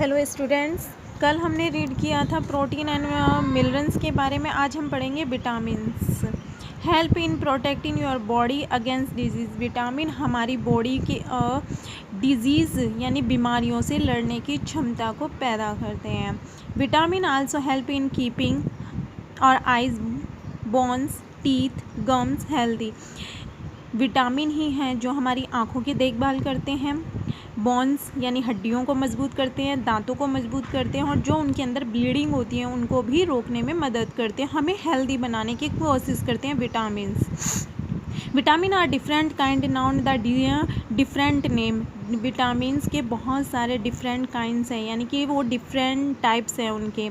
Hello students, कल हमने read किया था प्रोटीन एंड मिनरल्स के बारे में। आज हम पढ़ेंगे vitamins. Help in protecting your body against disease. Vitamin हमारी बॉडी के डिजीज़ यानी बीमारियों से लड़ने की क्षमता को पैदा करते हैं। Vitamin also help in keeping our eyes, bones, teeth, gums healthy. Vitamin ही हैं जो हमारी आँखों की देखभाल करते हैं, बोन्स यानी हड्डियों को मजबूत करते हैं, दांतों को मजबूत करते हैं और जो उनके अंदर ब्लीडिंग होती है उनको भी रोकने में मदद करते हैं, हमें हेल्दी बनाने की कोशिश करते हैं vitamins. Vitamin are different kind known the different name. Vitamins के बहुत सारे डिफरेंट काइंड्स हैं, यानी कि वो डिफरेंट टाइप्स हैं उनके।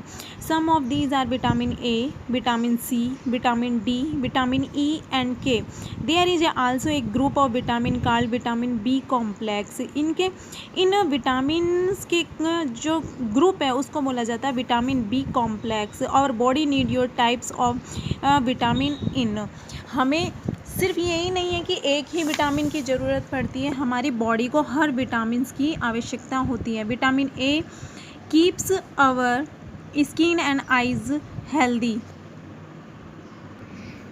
Some of these are vitamin A, vitamin C, vitamin D, vitamin E and K. There is also a group of vitamin called vitamin B complex. इन विटामिन्स के जो ग्रुप है उसको बोला जाता है vitamin B complex. Our body need your types of vitamin in. हमें सिर्फ यही नहीं है कि एक ही विटामिन की ज़रूरत पड़ती है, हमारी बॉडी को हर विटामिन की आवश्यकता होती है। Vitamin A keeps our skin and eyes healthy.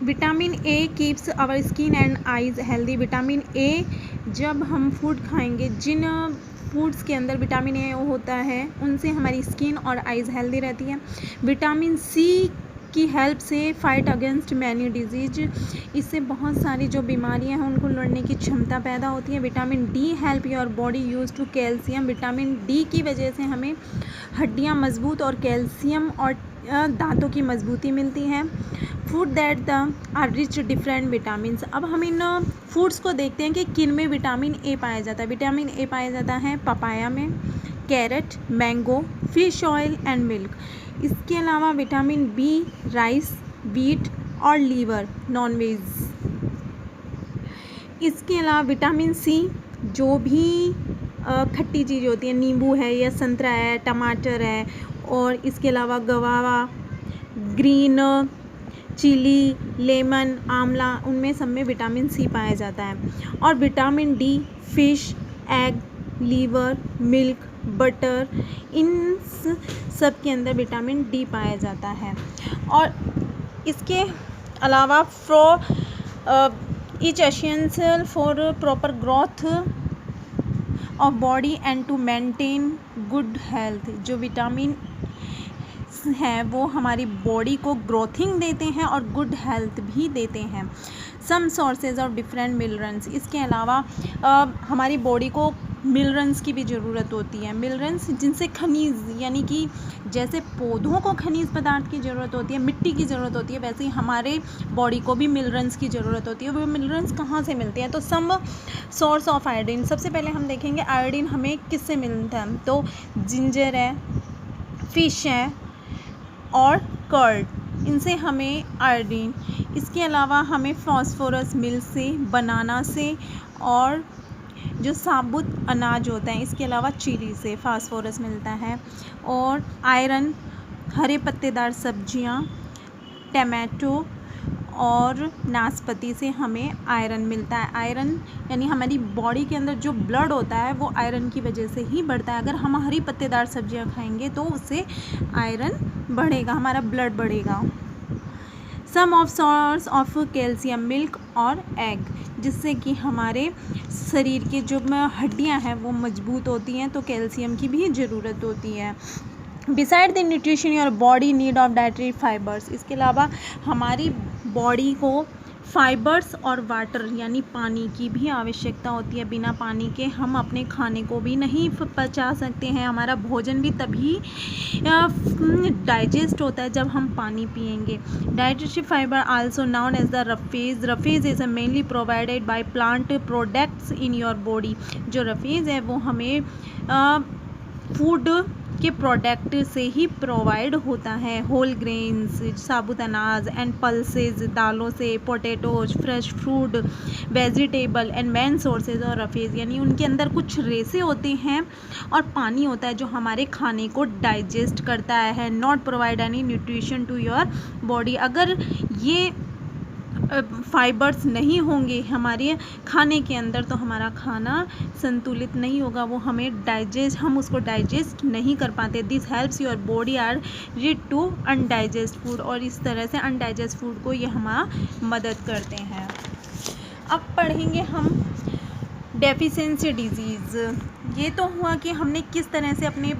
Vitamin A keeps our skin and eyes healthy. Vitamin A जब हम फूड खाएंगे, जिन फूड्स के अंदर विटामिन ए होता है उनसे हमारी स्किन और आइज़ हेल्दी रहती है। विटामिन सी की हेल्प से फाइट अगेंस्ट मैनी डिजीज। इससे बहुत सारी जो बीमारियां हैं उनको लड़ने की क्षमता पैदा होती है। Vitamin D help your body use to calcium. Vitamin D की वजह से हमें हड्डियां मजबूत और कैल्शियम और दांतों की मजबूती मिलती है। Food that the are rich different vitamin. अब हम इन फूड्स को देखते हैं कि किन में विटामिन ए पाया जाता है। विटामिन ए पाया जाता है पपाया में, carrot, mango, fish oil and milk. इसके अलावा विटामिन बी राइस, वीट और लीवर, नॉनवेज। इसके अलावा विटामिन सी जो भी खट्टी चीज़ होती है, नींबू है या संतरा है, टमाटर है, और इसके अलावा गवावा, ग्रीन चिली, लेमन, आंवला, उनमें सब में विटामिन सी पाया जाता है। और vitamin D fish, egg, liver, milk, butter, इन सब के अंदर विटामिन डी पाया जाता है। और इसके अलावा each essential for proper growth of body and to maintain good health. जो विटामिन हैं वो हमारी बॉडी को ग्रोथिंग देते हैं और गुड हेल्थ भी देते हैं। Some sources of different minerals. इसके अलावा हमारी बॉडी को मिनरल्स की भी ज़रूरत होती है। मिनरल्स जिनसे खनिज, यानी कि जैसे पौधों को खनिज पदार्थ की ज़रूरत होती है, मिट्टी की ज़रूरत होती है, वैसे ही हमारे बॉडी को भी मिनरल्स की ज़रूरत होती है। वो मिनरल्स कहाँ से मिलते हैं? तो सम सोर्स ऑफ आयोडीन। सबसे पहले हम देखेंगे आयोडीन हमें किससे मिलता है। तो जिंजर है, फिश है और कर्ड, इनसे हमें आयोडीन। इसके अलावा हमें फास्फोरस मिल्क से, बनाना से, और जो साबुत अनाज होता है, इसके अलावा चीनी से फास्फोरस मिलता है। और आयरन हरे पत्तेदार सब्जियां, टमाटो और नाशपाती से हमें आयरन मिलता है। आयरन यानी हमारी बॉडी के अंदर जो ब्लड होता है वो आयरन की वजह से ही बढ़ता है। अगर हम हरी पत्तेदार सब्जियां खाएंगे तो उससे आयरन बढ़ेगा, हमारा ब्लड बढ़ेगा। Some of source of calcium milk और एग, जिससे कि हमारे शरीर की जो हड्डियां हैं वो मजबूत होती हैं, तो कैल्शियम की भी ज़रूरत होती है। Beside the nutrition your body need of dietary fibres. इसके अलावा हमारी बॉडी को फाइबर्स और वाटर यानी पानी की भी आवश्यकता होती है। बिना पानी के हम अपने खाने को भी नहीं पचा सकते हैं। हमारा भोजन भी तभी डाइजेस्ट होता है जब हम पानी पिएंगे। Dietary fibre also known as the roughage. Roughage is mainly provided by plant products in your body. जो रफेज है वो हमें फूड के प्रोडक्ट से ही प्रोवाइड होता है। होल ग्रेन्स, साबुत अनाज एंड पल्सेज, दालों से, potatoes, fresh fruit, vegetable and main sources और रफेज, यानी उनके अंदर कुछ रेसे होते हैं और पानी होता है जो हमारे खाने को डाइजेस्ट करता है। Not provide any nutrition to your body. अगर ये फाइबर्स नहीं होंगे हमारे खाने के अंदर तो हमारा खाना संतुलित नहीं होगा, वो हम उसको डाइजेस्ट नहीं कर पाते। This helps your body are read to undigest food, और इस तरह से अनडाइजेस्ट फूड को ये हमारा मदद करते हैं। अब पढ़ेंगे हम डेफिशिएंसी डिजीज़। ये तो हुआ कि हमने किस तरह से अपने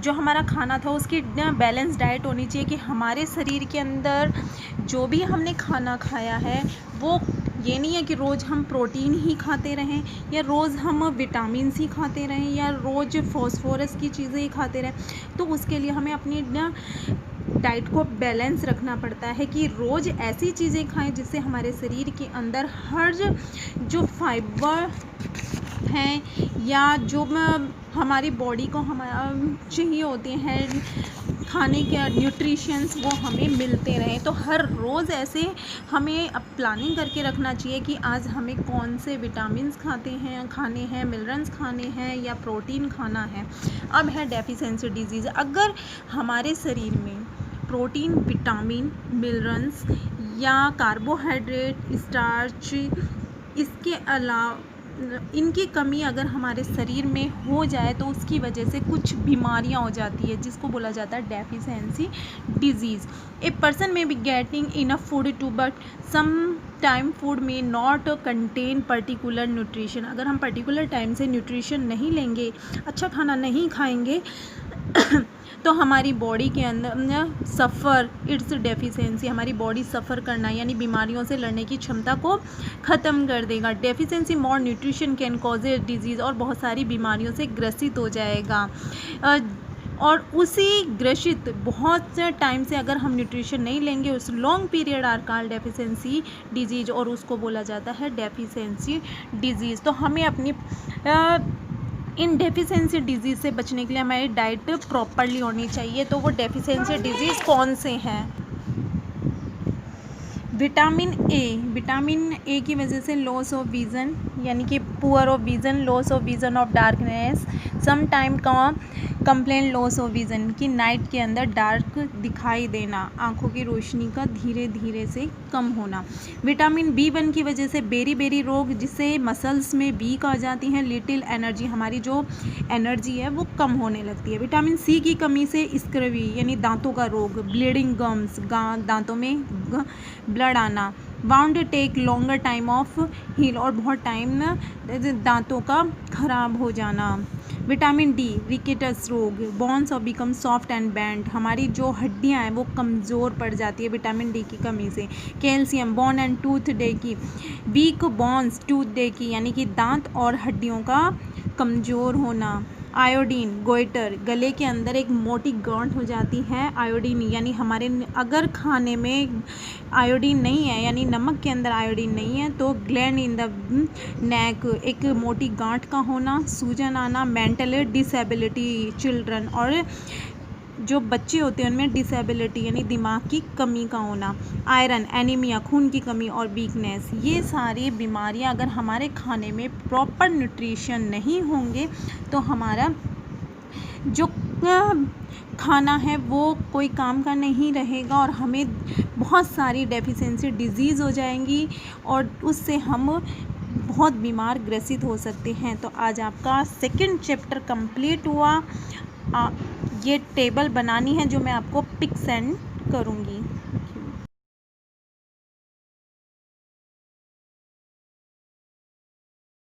जो हमारा खाना था उसकी बैलेंस डाइट होनी चाहिए, कि हमारे शरीर के अंदर जो भी हमने खाना खाया है वो ये नहीं है कि रोज़ हम प्रोटीन ही खाते रहें, या रोज़ हम विटामिन ही खाते रहें, या रोज़ फॉस्फोरस की चीज़ें ही खाते रहें। तो उसके लिए हमें अपनी डाइट को बैलेंस रखना पड़ता है, कि रोज़ ऐसी चीज़ें खाएं जिससे हमारे शरीर के अंदर हर जो फाइबर हैं या जो हमारी बॉडी को चाहिए होते हैं खाने के न्यूट्रिशंस, वो हमें मिलते रहें। तो हर रोज़ ऐसे हमें अब प्लानिंग करके रखना चाहिए कि आज हमें कौन से विटामिन्स खाने हैं, मिनरल्स खाने हैं या प्रोटीन खाना है। अब है डेफिशिएंसी डिजीज़। अगर हमारे शरीर में प्रोटीन, विटामिन, मिनरल्स या कार्बोहाइड्रेट, स्टार्च, इसके अलावा इनकी कमी अगर हमारे शरीर में हो जाए तो उसकी वजह से कुछ बीमारियां हो जाती है, जिसको बोला जाता है डेफिशिएंसी डिजीज़। ए पर्सन में be getting enough food to but some time food में नॉट कंटेन पर्टिकुलर न्यूट्रिशन। अगर हम पर्टिकुलर टाइम से न्यूट्रिशन नहीं लेंगे, अच्छा खाना नहीं खाएंगे तो हमारी बॉडी के अंदर सफ़र इट्स डेफिशिएंसी, हमारी बॉडी सफ़र करना यानी बीमारियों से लड़ने की क्षमता को ख़त्म कर देगा। Deficiency more nutrition can cause A disease, और बहुत सारी बीमारियों से ग्रसित हो जाएगा। और उसी ग्रसित बहुत टाइम से अगर हम न्यूट्रिशन नहीं लेंगे, उस long period are called deficiency disease, और उसको बोला जाता है डेफिशिएंसी डिजीज़। तो हमें अपनी इन डेफिशिएंसी डिजीज़ से बचने के लिए हमारी डाइट प्रॉपरली होनी चाहिए। तो वो डेफिशिएंसी डिजीज़ कौन से हैं? विटामिन ए की वजह से लॉस ऑफ विज़न, यानी कि poor of vision, loss of vision of darkness, some time का कंप्लेन लॉस ऑफ विज़न, कि नाइट के अंदर डार्क दिखाई देना, आँखों की रोशनी का धीरे धीरे से कम होना। विटामिन B1 की वजह से बेरी रोग, जिससे मसल्स में वीक आ जाती हैं, लिटिल एनर्जी, हमारी जो एनर्जी है वो कम होने लगती है। विटामिन C की कमी से स्क्रवी यानी दांतों का रोग, ब्लीडिंग गम्स, दांतों में ब्लड आना, bound take longer time of heal, और बहुत टाइम दांतों का खराब हो जाना। विटामिन D रिकेटस रोग, बोन्स और बिकम सॉफ्ट एंड बैंड, हमारी जो हड्डियां हैं वो कमज़ोर पड़ जाती है विटामिन D की कमी से। Calcium, bone and tooth day की, वीक बोन्स टूथ डे की, यानी कि दांत और हड्डियों का कमज़ोर होना। आयोडीन, गोइटर, गले के अंदर एक मोटी गांठ हो जाती है। आयोडीन यानी हमारे अगर खाने में आयोडीन नहीं है, यानी नमक के अंदर आयोडीन नहीं है, तो ग्लैंड इन द नेक, एक मोटी गांठ का होना, सूजन आना। मेंटल डिसेबिलिटी, चिल्ड्रन, और जो बच्चे होते हैं उनमें डिसेबिलिटी यानी दिमाग की कमी का होना। आयरन, एनीमिया, खून की कमी और वीकनेस, ये सारी बीमारियां अगर हमारे खाने में प्रॉपर न्यूट्रिशन नहीं होंगे तो हमारा जो खाना है वो कोई काम का नहीं रहेगा, और हमें बहुत सारी डेफिशिएंसी डिजीज़ हो जाएंगी, और उससे हम बहुत बीमार ग्रसित हो सकते हैं। तो आज आपका सेकंड चैप्टर कंप्लीट हुआ। ये टेबल बनानी है जो मैं आपको पिक सेंड करूँगी।